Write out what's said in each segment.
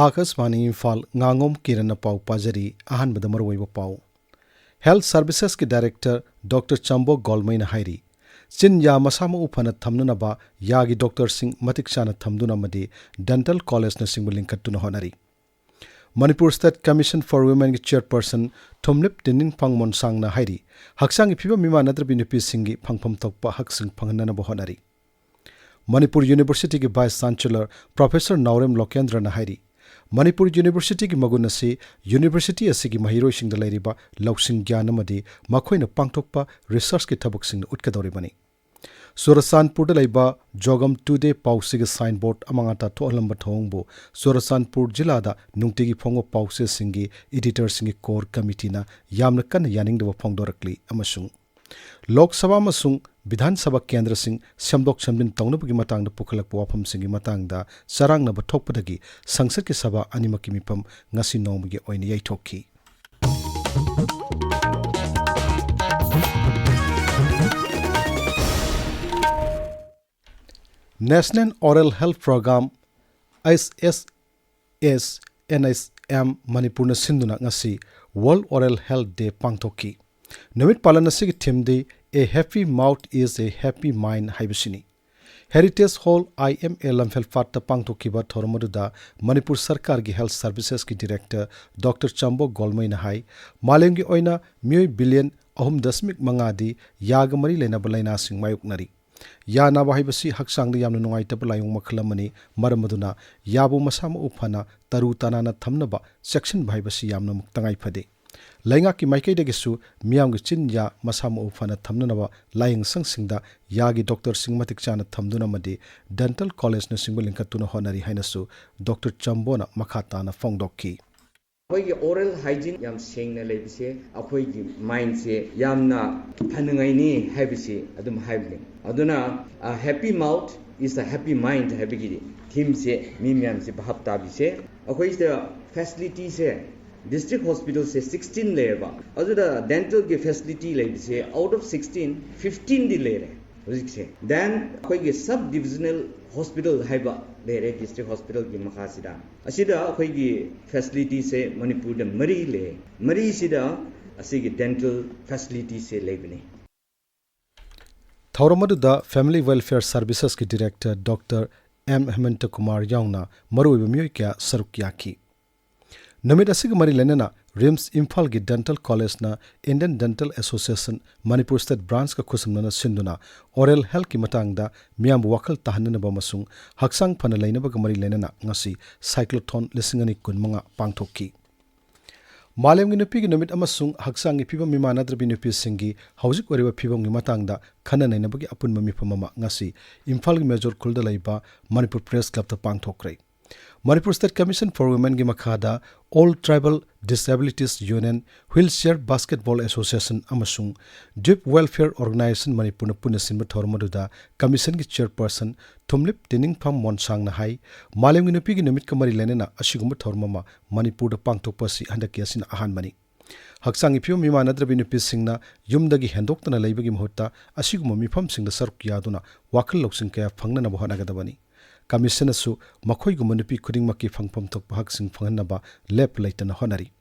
Akashvani Imphal Ngangom Kiran pau pajari ahanbada marwaiba pau Health Services ki Director Dr. Chambo Golmaina hairi chin ya masama upana thamnunaba yagi doctor sing matik chana thamduna madi dental college na sing linkattuna honari Manipur State Commission for Women ki chairperson Thomlip Tinin Phangmon Sangna hairi haksang phiba mima nadra binupi singi phangpham tokpa haksing phangnana bo honari Manipur University ki Vice Chancellor Professor Naurem Lokendra na hairi Manipur University ki magun asi University asigi mahiroi singda lairiba lausing gyan amadi makhoina pangthokpa research ki thabuk sing utkadori bani Surasanpur da laiba Jogam Today Pausig signboard amangata thohlamba thongbo Surasanpur jila da nungtigi phongo pause singi editor singi core committee na yamna kan yaningda phongdorakli amasung Lok Sabha amasung Bidhan Sabha Kendra sing Samdok Samdin Taunabagi matang da pukhalakpa wafam singi matang da sarang na bathokpadagi Sangsad ki Sabha animaki mipam ngasi nomagi oina yaithokki National Oral Health Program ISSS NSM Manipur na sinduna ngasi World Oral Health Day pangthokki Namit palanasigi theme de A Happy Mouth is a Happy Mind haibisini Heritage Hall IML Imphal fatta pangthokiba thormoduda Manipur Sarkar gi Health Services ki Director Dr. Chambo Golmaina hai malengi oina miyoi billion 3.5 yagamari lena balaina sing mayuknari yana bahibasi haksang de yamna nungai ta balayung makhalamani maramaduna yabu masama upana taru tanana thamnaba section bahibasi yamna muktangai phade Lainga ki maikai de gisu miyam gi chin ya masama ufana thamnunaba laing sangsingda yagi doctor singmatik chana thamduna madi dental college na single linkatuna honari hainasu Dr. Chambona makhatana phongdokki Akhoi oral hygiene yam sengna lebise akhoi gi mind se yamna phanangai ni habise adum haibne aduna a happy mouth is a happy mind habigi theme se mimyam se bhapta bise akhoi the facility se District hospital se 16 layer ba ajuda dental ke facility like se out of 16 15 di layer rojik se then koi ge sub divisional hospital haiba layer district hospital ki makhasida asida koi ge facility se Manipur de mari sida asigi dental facility se lebne Thauramadu da Family Welfare Services ki Director Dr. M. Hemanta Kumar Yauna maruiba miyoi kya sarukyaki Namit asig mari lenena RIMS Imphal gi Dental College na Indian Dental Association Manipur State Branch ka khusumna sinduna oral health ki matangda miyam wakal tahanna ba masung haksang phana leina ba mari lenena ngasi cyclothon lisingani kunmanga pangthokki Malem gi nupi gi namit amasung haksang gi phibam mimana drabi nupi singi hauzik wariba phibam gi matangda khana naina ba gi apun mami phamama ngasi Imphal gi major kulda laiba Manipur Press Club ta pangthokrai Manipur State Commission for Women gi makhada All Tribal Disabilities Union Wheelchair Basketball Association amasung Deep Welfare Organization Manipur na puna sinba thormaduda commission gi chairperson Thomlip Tinin Phangmon Sangna hai malem gi nupi gi namit kamari lenena asigumba thormama Manipur da pangthokpasi handaki asin ahan mani haksang iphiu mima nadrabi nupi singna yumdagi hendoktana leibagi mahutta asiguma mifam singda saruk yaduna wakal loksing kaya phangna na bohana gadabani Commission asu makhoi gu manupi khuding makki phangpham thok bahak sing phanganaba lep laitana honari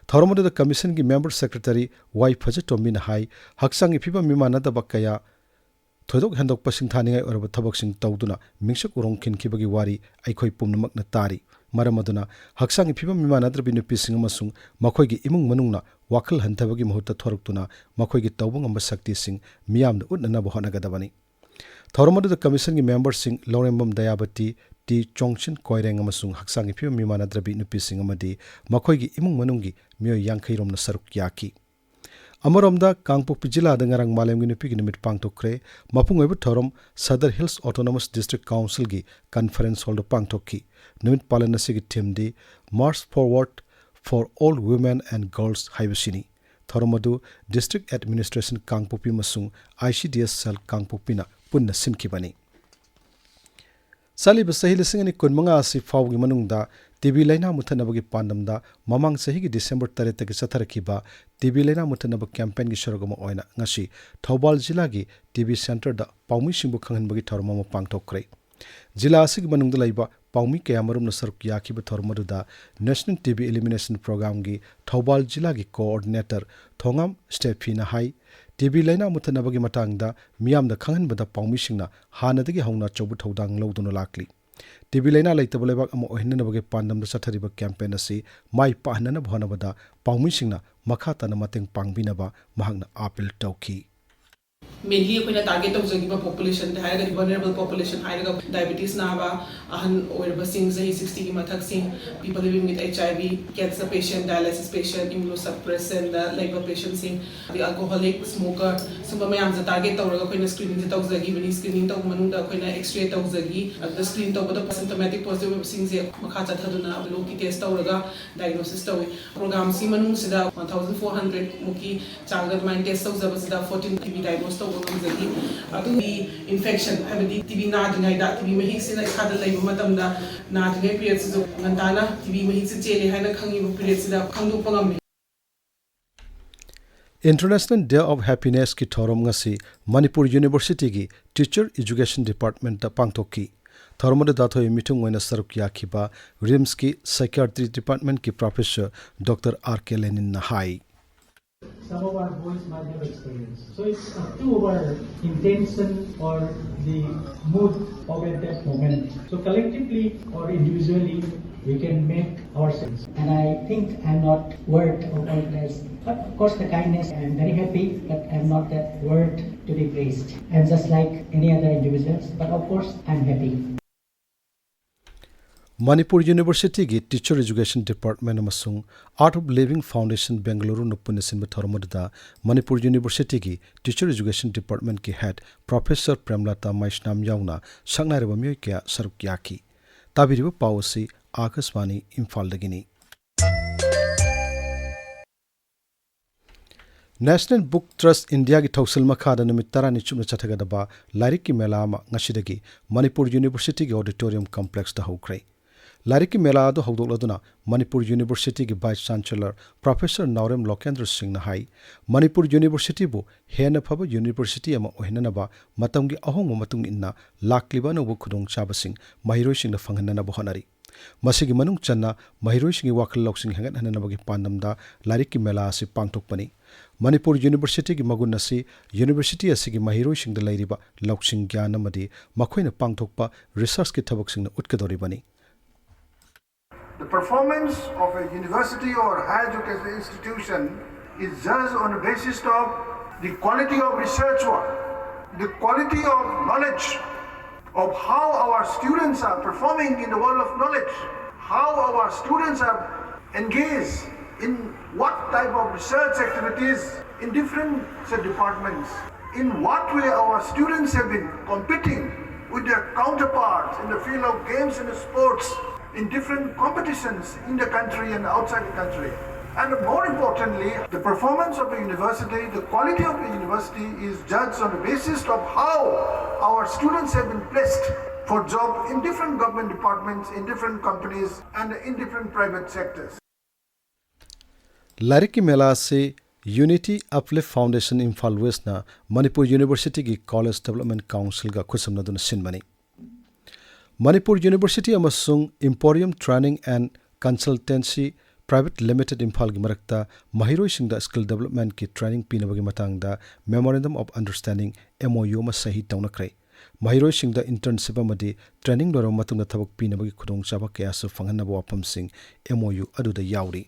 Thormodu the commission gi member secretary Y Phajatomi na hai haksang iphiba mimana da bakaya thodok handok pasing thaningai orba thabak sing tawduna mingsak urong khinkibagi wari aikhoi pumnamak na tari maramaduna haksang iphiba mimana drabi nupi sing amasung makhoi gi imung manungna wakal hanthabagi mahutta thoruktuna makhoi gi tawbung amba sakti sing miyamna utnana bohana gadabani Thormadu the commission gi members sing Lorembam Dayabati T Chongshin Koireng amasung haksang iphiu mimana drabi nupi sing amadi makhoi gi imung manungi mio yangkhai rom na saruk yaki Amaromda Kangpokpi jila da ngarang malem gi nupi gi numit pangtokre mapung oibu thorom Sadar Hills Autonomous District Council gi conference hall da pangtokki numit palanasi gi theme de March Forward for All Women and Girls haibusini Thoromadu District Administration Kangpokpi masung ICDS cell Kangpokpi na punna sinkibani Saliba sahi lisingani kunmanga asi fawgi manungda TB laina muthanabagi pandamda mamang sahi gi December 3 ki satharakhiba TB laina muthanaba campaign gi shorogama oina ngasi Thobal jila gi TB center da paumi singbu khanghanbagi thormama pangthokrai jila asig manungda laiba पाउमी कयामरुम सरक याखिब थोरमदुदा national TB elimination programme की थौबाल जिला की coordinator Thongam स्टेफीना high TB लाइना मुथनबगी मतंगदा मियामदा खंगनबदा पाउमीसिंगना हानदगी हौना चौबु थौदांग लौदुना लाकली TB लाइना लेतब लेबाक अमा ओहिननबगे पांडमदा चथरिब campaign असि माई पाहनना भोनबदा पाउमीसिंगना मखा तना मतंग पांगबिनबा महंगना अपील तौखी mainly अखोइना टारगेट तौजगिबा पॉपुलेशन दा हायगा vulnerable population हायगा diabetes नाबा अहन ओइरबसिंग सही 60 की मथक सिंग people living with HIV cancer patient dialysis patient immunosuppressant दा labor patient Singh the alcoholic smoker सुबह में आमजा टारगेट तौरगा अखोइना स्क्रीनिंग तौजगी बनी स्क्रीनिंग तौ मनुंग दा अखोइना एक्स-रे तौजगी द स्क्रीन तौबदा symptomatic positive सिंग जे मखा चथदुना लो की टेस्ट तौरगा diagnosis तौई प्रोग्राम सि मनुंग सिदा 1400 मुकी चांगद माइन टेस्ट तौजबसिदा 14 TB diagnose infection TB नादुनाइदा TB महिक्सिना इखादा लैबा मतमदा नादुनाइ period सिजो ngantana TB महिक्सि चेले हाइना खंगिबा period सिदा खंदोकपा ngami International Day of Happiness की थौरम ngasi Manipur University की Teacher Education Department ta pangthokki थौरमद दाथोय मिथुंग ओइना सरक याखिबा RIMS की Psychiatry Department की Professor Dr. R.K. Lenin na hai Some of our boys might have experienced. So it's up to our intention or the mood of at that moment. So collectively or individually, we can make ourselves. And I think I'm not worth of kindness. But of course the kindness, I'm very happy, but I'm not that worth to be praised. I'm just like any other individuals, but of course I'm happy. Manipur University की Teacher Education Department अमसुंग Art of Living Foundation Bengaluru नुपुनिसिन थौरमददा Manipur University की Teacher Education Department की Head Professor Premananda Maishnam याउना संगनारबा मियोय क्या सरक याखी ताबिरिबा पावसी Akashvani Imphal दगिनी National Book Trust India की थौसल मखादा नुमित 10 नि Chumna चथगदबा lyric की मेला अमा ngasiदगी Manipur University की Auditorium Complex दा हौख्रै लाइरिक की मेला अदु हौदोलदुना Manipur University की Vice Chancellor Professor Naurem Lokendra Singh na hai Manipur University bu hena phaba university ama ohinanaba matamgi ahong matung inna lakliba no khudong chabasing mahiroi sing na phanghanna bo honari masigi manung channa mahiroi sing wakhal loksing hangat hananabagi pandamda lyric की मेला asi pangthokpani Manipur University की magun asi University asigi mahiroi sing da lairiba loksing gyan amadi makhoina pangthokpa research ki thabak sing na utkadoribani The performance of a university or higher education institution is judged on the basis of the quality of research work, the quality of knowledge, of how our students are performing in the world of knowledge, how our students are engaged in what type of research activities in different departments, in what way our students have been competing with their counterparts in the field of games and sports, in different competitions in the country and outside the country. And more importantly, the performance of a university, the quality of a university is judged on the basis of how our students have been placed for job in different government departments, in different companies and in different private sectors. Lyric की मेला से Unity Uplift Foundation Imphal West na Manipur University की College Development Council ga khusumnaduna sinmani Manipur University amasung Emporium Training and Consultancy Private Limited Imphal gi marakta mahiroi singda skill development ki training pinabagi matangda Memorandum of Understanding MOU ma sahi taunakrai mahiroi singda internship amadi training loro matungda thabak pinabagi khudong chaba kaya su phanghanaba wapam sing MOU aduda yauri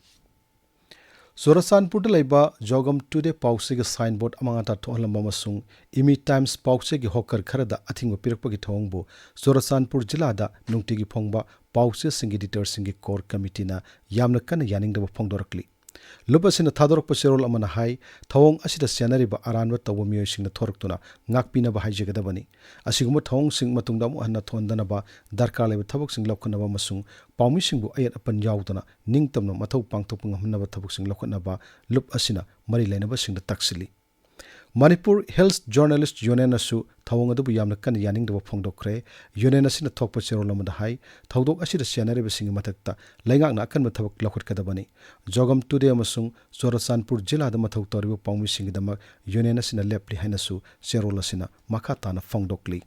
Sorasanpur laiba Jogam Today Pausi ge signboard amangata thohlamba masung Imi Times Pausi ge hokar kharada athingwa pirakpagi thongbu Sorasanpur jila da nungti gi phongba Pausi sing editor sing ge core committee na yamna kan yaningda phongdorakli Lupasina Thadorok Pasirol amana hai thong asida senariba aranwa tawu miyo sing na thoraktuna ngakpina ba haijagadabani asiguma thong sing matungda mu hanna thondana ba darkar leba thabok sing lokna ba masung paumi singbu ayat apan yaudana ningtamna mathau pangthok ngamna ba thabok sing lokna ba lup asina mari laina ba sing da taksili Manipur Health Journalist Union asu thawang adu yamna kan yaning da phongdokre union asina thokpa cherolama da hai thodok asida senare besing matakta laingak na kan mathawak lokhot kadabani Jogam Today amasung Sorasanpur jila da mathau toribu paumi sing da union asina lepli hainasu cherol asina makha tana phongdokli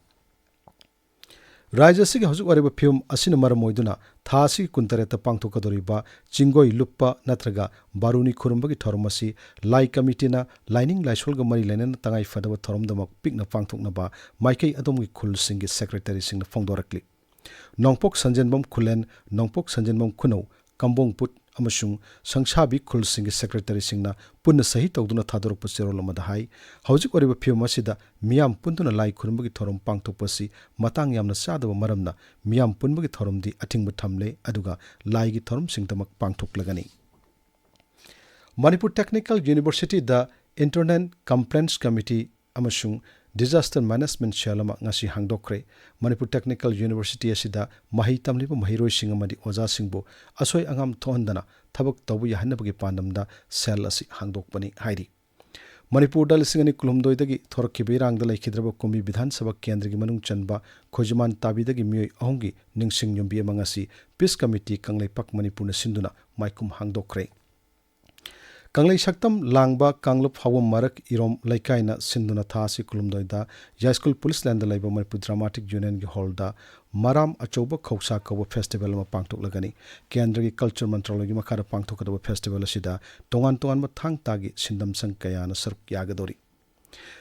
राज्य से हजूक Arab film असिन मरम मोइदुना थासी कुंतरेत पांगथोकदोरिबा चिंगोई लुप्पा नत्रगा बारुनी खुरुंबगी थोरमसी लाई कमिटीना lining लाइसोलग मरी linen तंगाई फदब थोरमदमक पिकना पांगथोकनबा माइकई अदोमगी खुल सिंगी secretary सिंग फोंदोरकली नोंगपोक संजनबम खुलेन नोंगपोक संजनबम खुनौ कंबोंगपुट अमसुंग संसाबी खुल सिंगी सेक्रेटरी सिंगना पुन्न सही तौदुना थादोरप सेरोल अमदा हाई हौजिक ओरिबा फिल्म असिदा मियाम पुन्दुना लाई खुरुंबगी थोरम पांगथोकपसी मतंग यामना सादब मरमना मियाम पुनबगी थोरमदी अथिंग थमले अदुगा लाइगी थोरम सिंगतमक पांगथोकलगनी Manipur technical university the internet complaints committee अमसुंग डिजास्टर मैनेजमेंट सेल अमा ngasi hangdokre Manipur Technical University asida mahi tamliba mahiroi sing amadi oja singbo asoi angam thohandana thabak tawbu yahanabagi pandamda sel asi hangdokpani hairi Manipur dal singani kulumdoi dagi thorkibe rangda laikhidraba komi bidhan sabha kendra gi manung chanba khojiman tabi dagi mioi ahongi ningsing nyumbi amangasi peace committee kanglai pak Manipur na sinduna maikum hangdokre Kanglai Shaktam Langba Kanglup Hawam Marak Irom Laikaina Sinduna Thasi Kulumdoida Yaskul Police Land Labor Manipur Dramatic Union Holda Maram Achoba Khoksa Kobo Festival Ma Pangtok Lagani Kendra Culture Mantrologi Makara Pangtok Kobo Festival Sida Tongan Tongan Matang Tagi Sindam Sankayana Saruk Yagadori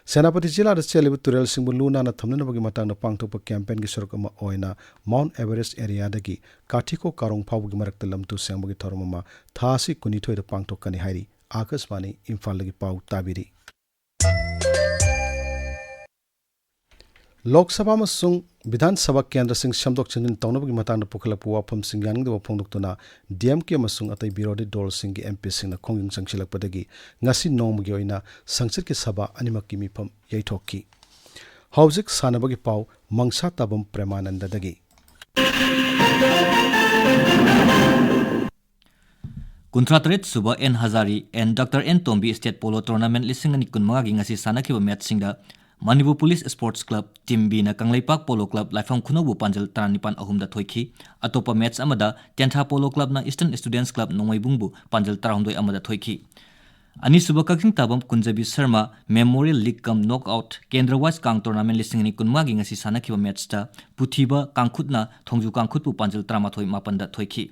Senapati Jila Chelibu Turel Singbu Luna na Thamnabagi Matang Pangtok campaign gi Surkama Oina Mount Everest area dagi Katiko Karong Pawgi Maraktalam to Sambagi Tormama Thasi Kunito the Pangtok Kani Hairi Akashvani Imphal लगी पाउ ताबिरी लोकसभा मसुंग विधानसभा केंद्र Singh शमदोक चंजन तौनबगी मतांग पुखलप वाफम Singh यांगदव फोंदोक्तुना DMK मसुंग अतै विरोधी दल Singh MP Singh खोंगिंग संगसिलकपदगी ngasi नोमगी ओइना संसद के सभा अनिमकी मिफम यैथोकी हौजिक सानबगी पाउ मंगसाताबम Premanand दगी Kuntratret Suba N Hazari and Dr. N Tombi State Polo Tournament lisingani kunmagi ngasi sanakhiba match singda Manipur Police Sports Club Team B na Kanglaipak Polo Club Laifam Khunobu Panjal Taranipan ahumda thoiki atopa match amada Tentha Polo Club na Eastern Students Club Nongaibungbu Panjal Tarahumdoi amada thoiki Ani Suba Kaking Tabam Kunjabi Sharma Memorial League Cum Knockout Kendra Wise Kang Tournament lisingani kunmagi ngasi sanakhiba match ta Puthiba Kangkhutna Thongju Kangkhutpu Panjal Tramathoi Mapanda thoiki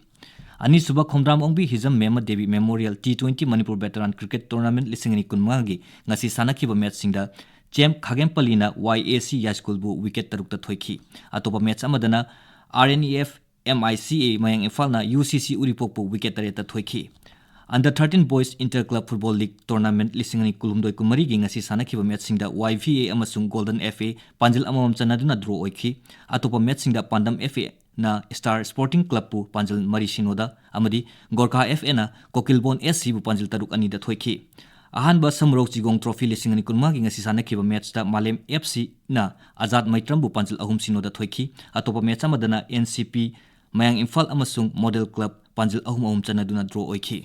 Ani Suba Khomdram Ongbi Hizam Mema Devi Memorial T20 Manipur Veteran Cricket Tournament lisingani kunmagi ngasi sanakhiba match singda Chem Khagempalina YAC High School bu wicket tarukta thoiki atopa match amadana RNEF MICA Mayang Imphal na UCC Uripok bu wicket tareta thoiki Under 13 Boys Inter-Club Football League Tournament lisingani kulumdoi kumari gi ngasi sanakhiba match singda YVA amasung Golden FA Panjal amamam chanaduna draw oiki atopa match singda Pandam FA na Star Sporting Club pu Panjal Mari Sinoda amadi Gorkha FA na Kokilbon SC bu Panjal Taruk ani da thoiki Ahanba Samrok Jigong Trophy lisingani kunmagi ngasi sanakhiba match da Malem FC na Azad Maitram bu Panjal ahum Sinoda thoiki atopa match amadana NCP Mayang Imphal amasung Model Club Panjal ahum chanaduna draw oiki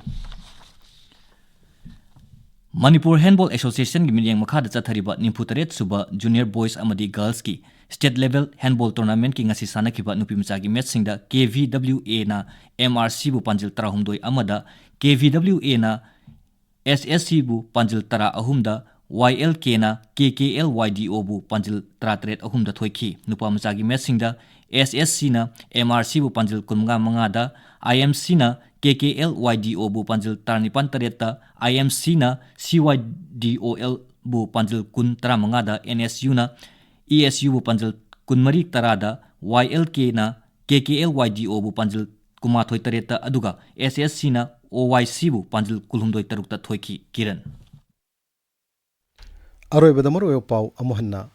Manipur Handball Association gi milyang makhada chathariba Nimputaret Suba Junior Boys amadi Girls ki State Level Handball Tournament ki ngasi sanakhiba nupi machagi match singda KVWA na MRC bu Panjal Tarahumdoi amada KVWA na SSC bu Panjal Tara ahumda YLK na KKLYDO bu Panjal Tratret ahumda thoiki nupa machagi match singda SSC na MRC bu Panjal kunmanga mangada IMC na KKLYDO bu Panjal Tarnipan Tareta IMC na CYDOL bu Panjal kun tara mangada NSU na ESU bu Panjal kunmari tarada YLK na KKLYDO bu Panjal kumathoi tareta aduga SSC na OYC bu Panjal kulhumdoi tarukta thoiki Kiran Aroi bedamaro pau amohanna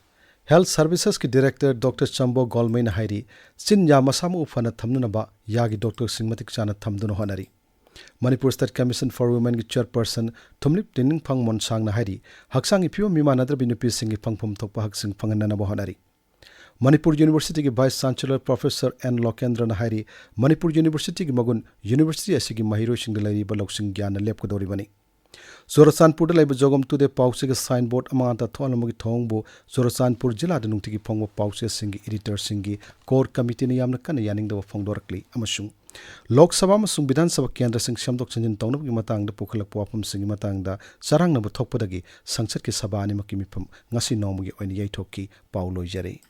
Health Services ki Director Dr. Chambo Golmain Hairi Sin ya masamu ufana thamnunaba yagi Dr. Singmatik chana thamduna honari Manipur State Commission for Women ki Chairperson Thumlip Tining Phang Monsang na Hairi Haksang ipiwa mimanadra binupi singi phangphum thokpa haksing phanganana ba honari Manipur University ki Vice Chancellor Professor N. Lokendra na Hairi Manipur University ki magun University asigi mahiro singdalai ba loksing gyana lepkodori bani Sorasanpur da laiba jogam tude pause ke signboard amanta thonamagi thongbo Sorasanpur jila da nungtigi phongbo pause singi editor singi core committee ni yamna kana yaning da phongdorakli amasung Lok Sabha amasung Vidhan Sabha Kendra sing shamdok chanjin tawnabagi matang da pukhalak puapam singi matang da sarang na thokpadagi sangsad ke sabha ani makimi pham ngasi nomagi oini yaithoki pauloi jare